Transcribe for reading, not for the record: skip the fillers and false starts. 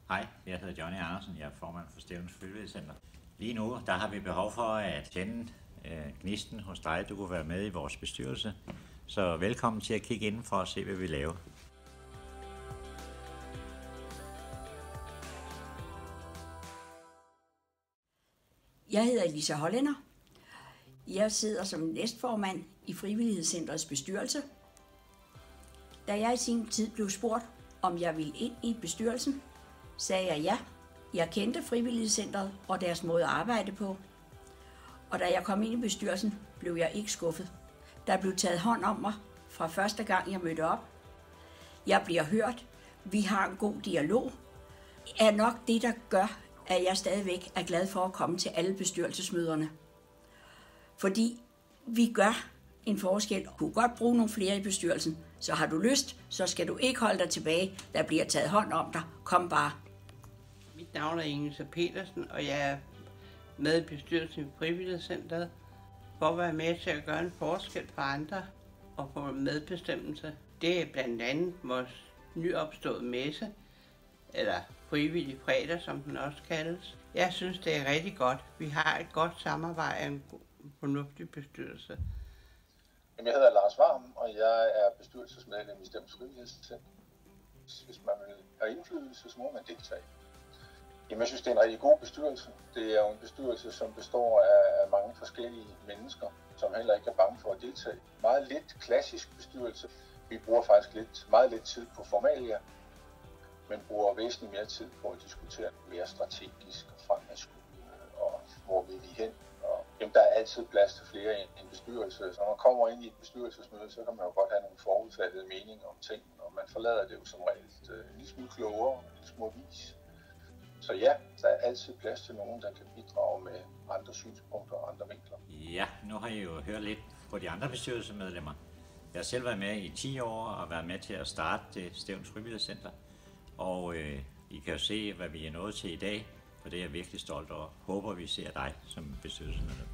Hej, jeg hedder Johnny Andersen, jeg er formand for Stevns Frivilligcenter. Lige nu der har vi behov for at tænde gnisten hos dig. Du kunne være med i vores bestyrelse, så velkommen til at kigge inden for at se, hvad vi laver. Jeg hedder Lisa Hollænder. Jeg sidder som næstformand i Frivillighedscenterets bestyrelse. Da jeg i sin tid blev spurgt, om jeg ville ind i bestyrelsen, sagde jeg ja. Jeg kendte Frivillighedscenteret og deres måde at arbejde på. Og da jeg kom ind i bestyrelsen, blev jeg ikke skuffet. Der blev taget hånd om mig fra første gang, jeg mødte op. Jeg bliver hørt. Vi har en god dialog. Er nok det, der gør, at jeg stadigvæk er glad for at komme til alle bestyrelsesmøderne. Fordi vi gør en forskel. Du kunne godt bruge nogle flere i bestyrelsen. Så har du lyst, så skal du ikke holde dig tilbage. Der bliver taget hånd om dig. Kom bare. Mit navn er Inge Petersen, og jeg er med i bestyrelsen i Frivillighedscenteret for at være med til at gøre en forskel for andre og få medbestemmelse. Det er blandt andet vores nyopståede messe, eller frivillig fredag, som den også kaldes. Jeg synes, det er rigtig godt. Vi har et godt samarbejde og en fornuftig bestyrelse. Jeg hedder Lars Varm, og jeg er bestyrelsesmedlem i Stevns Frivillighedscenter. Hvis man vil have indflydelse, så må man deltage. Jamen, jeg synes, det er en rigtig god bestyrelse. Det er jo en bestyrelse, som består af mange forskellige mennesker, som heller ikke er bange for at deltage. Meget lidt klassisk bestyrelse. Vi bruger faktisk meget lidt tid på formalia, men bruger væsentligt mere tid på at diskutere mere strategisk og fremadskuende, og hvor vil vi hen. Og, jamen, der er altid plads til flere i en bestyrelse. Så når man kommer ind i et bestyrelsesmøde, så kan man jo godt have nogle forudfattede meninger om ting, og man forlader det jo som regel en lille smule klogere, en lille smule vis. Så ja, der er altid plads til nogen, der kan bidrage med andre synspunkter og andre vinkler. Ja, nu har I jo hørt lidt på de andre bestyrelsesmedlemmer. Jeg har selv været med i 10 år og været med til at starte det Stevns Frivillighedscenter. Og I kan jo se, hvad vi er nået til i dag, for det er jeg virkelig stolt over. Håber, vi ser dig som bestyrelsesmedlem.